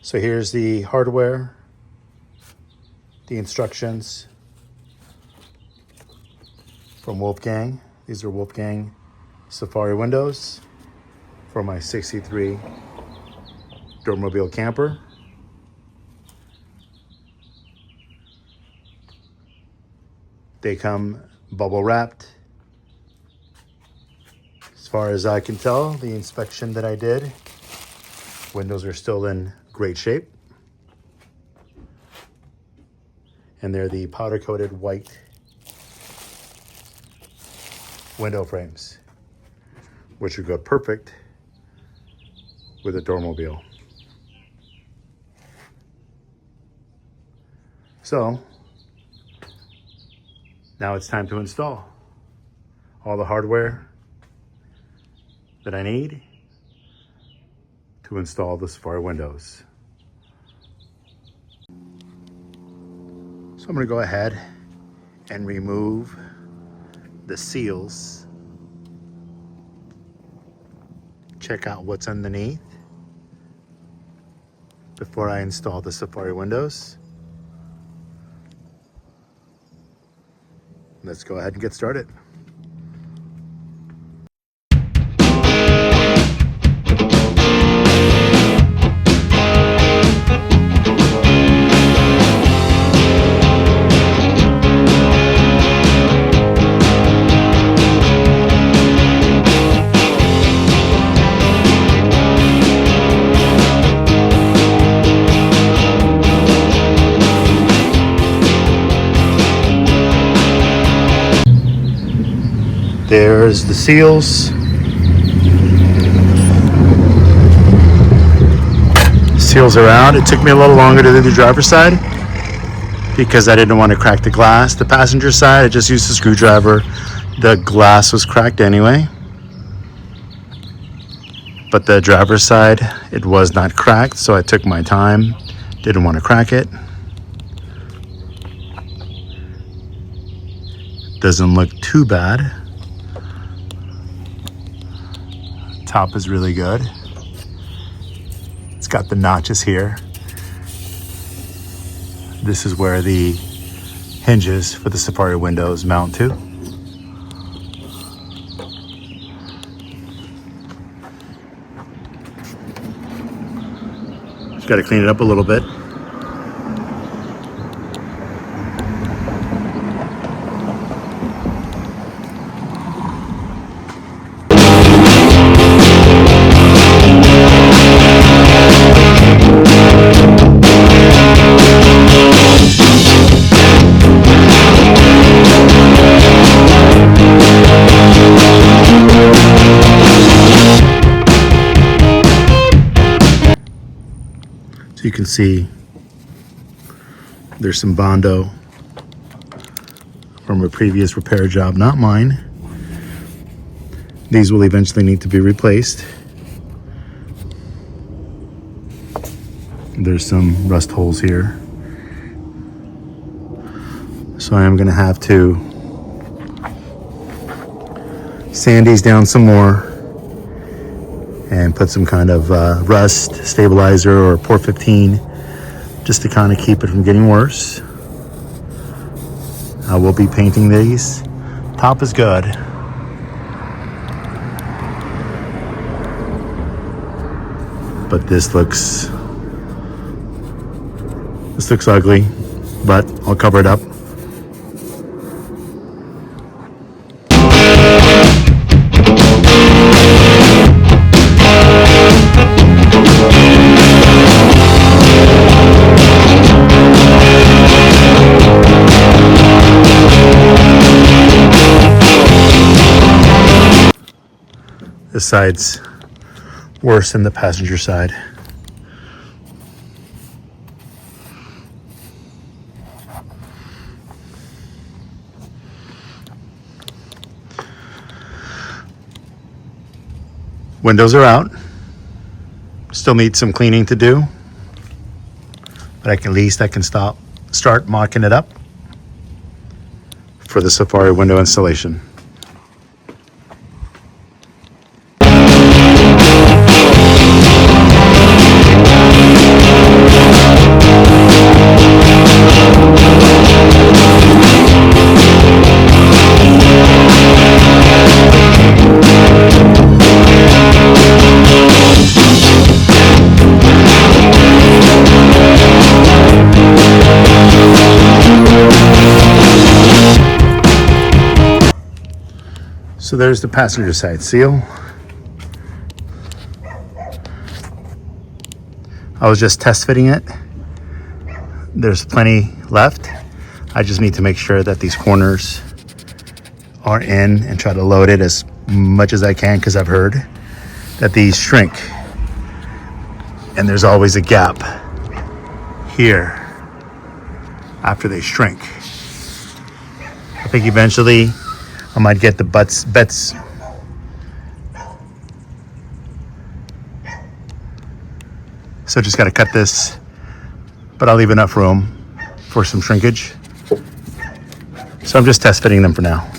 So here's the hardware, the instructions from Wolfgang. These are Wolfgang Safari windows for my 63 Doormobile camper. They come bubble wrapped. As far as I can tell, the inspection that I did, windows are still in great shape. And they're the powder coated white window frames, which would go perfect with a Doormobile. So now it's time to install all the hardware that I need to install the Safari windows. So I'm going to go ahead and remove the seals. Check out what's underneath before I install the Safari windows. Let's go ahead and get started. There's the seals. Seals are out. It took me a little longer to do the driver's side because I didn't want to crack the glass. The passenger side, I just used a screwdriver. The glass was cracked anyway. But the driver's side, it was not cracked, so I took my time. Didn't want to crack it. Doesn't look too bad. Top is really good. It's got the notches here. This is where the hinges for the Safari windows mount to. Just got to clean it up a little bit. So you can see there's some Bondo from a previous repair job, not mine. These will eventually need to be replaced. There's some rust holes here. So I am going to have to sand these down some more and put some kind of rust stabilizer or Port 15 just to kind of keep it from getting worse. I will be painting these. Top is good. But this looks ugly, but I'll cover it up. This side's worse than the passenger side. Windows are out. Still need some cleaning to do, but at least I can start mocking it up for the Safari window installation. So there's the passenger side seal. I was just test fitting it. There's plenty left. I just need to make sure that these corners are in and try to load it as much as I can, because I've heard that these shrink and there's always a gap here after they shrink. I think eventually I might get the bets. So just got to cut this, but I'll leave enough room for some shrinkage. So I'm just test fitting them for now.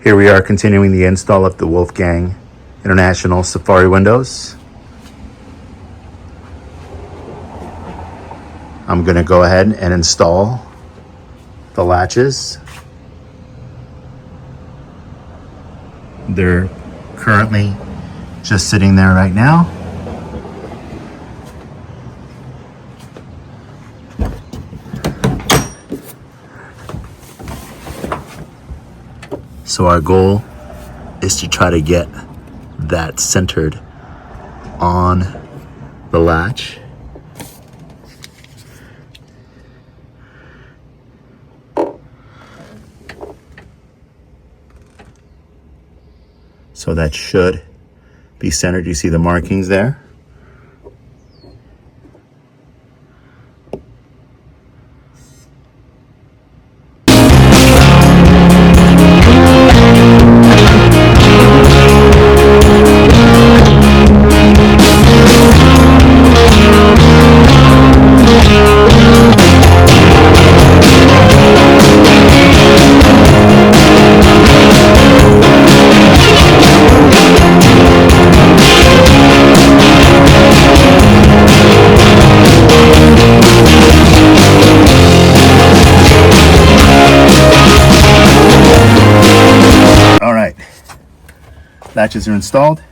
Here we are continuing the install of the Wolfgang International Safari windows. I'm going to go ahead and install the latches. They're currently just sitting there right now. So our goal is to try to get that centered on the latch. So that should be centered. You see the markings there? Latches are installed.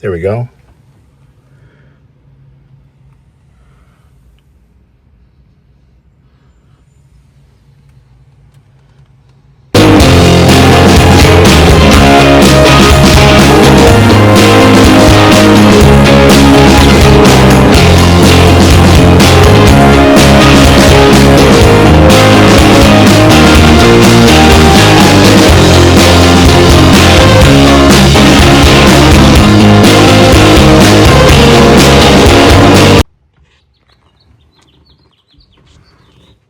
There we go.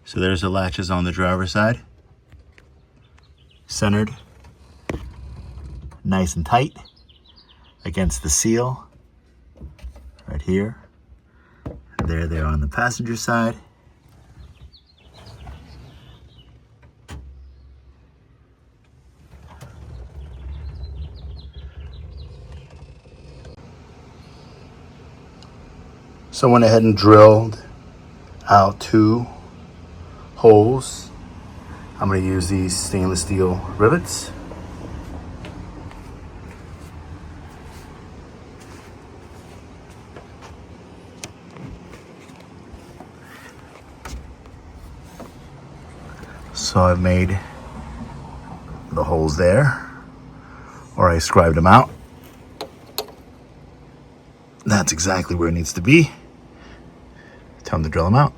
So there's the latches on the driver's side. centered, nice and tight against the seal right here. There they are on the passenger side. So I went ahead and drilled out 2 holes. I'm going to use these stainless steel rivets. So I've made the holes there, or I scribed them out. That's exactly where it needs to be. Time to drill them out.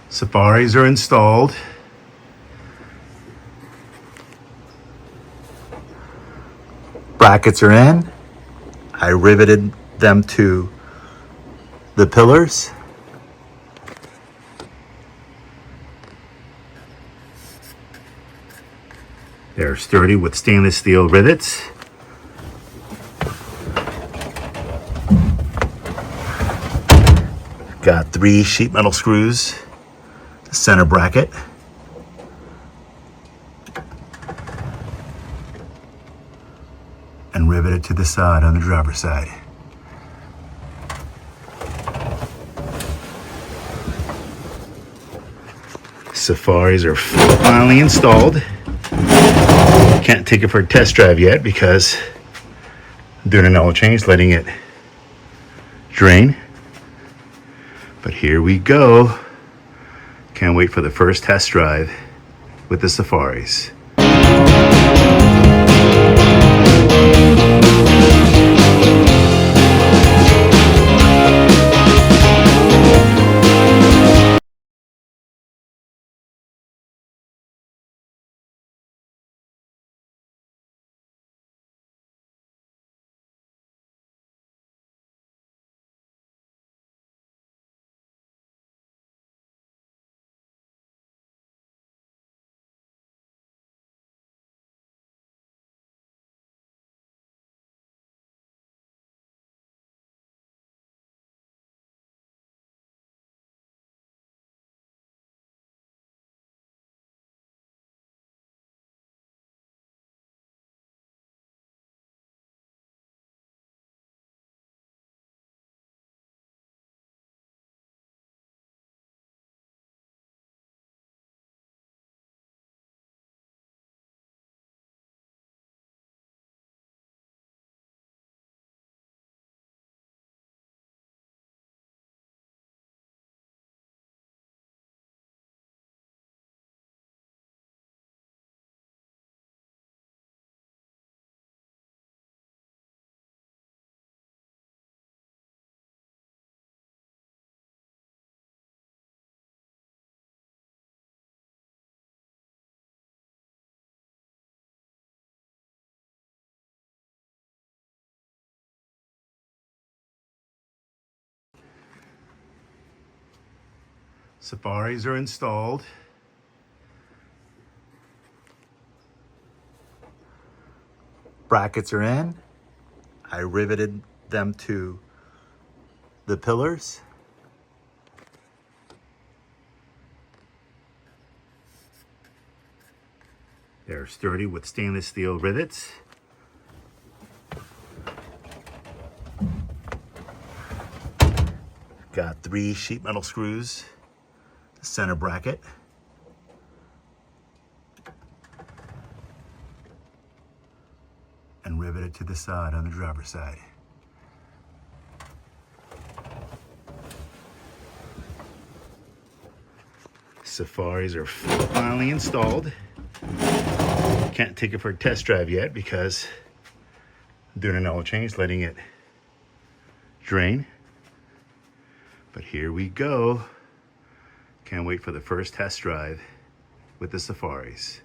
Safaris are installed. Brackets are in. I riveted them to the pillars. They're sturdy with stainless steel rivets. Got 3 sheet metal screws, the center bracket. And riveted to the side on the driver's side. Safaris are finally installed. Can't take it for a test drive yet because I'm doing an oil change, letting it drain. But here we go. Can't wait for the first test drive with the Safaris. Safaris are installed. Brackets are in. I riveted them to the pillars. They're sturdy with stainless steel rivets. Got 3 sheet metal screws, the center bracket. it to the side on the driver's side. Safaris are finally installed. Can't take it for a test drive yet because I'm doing an oil change, letting it drain. But here we go. Can't wait for the first test drive with the Safaris.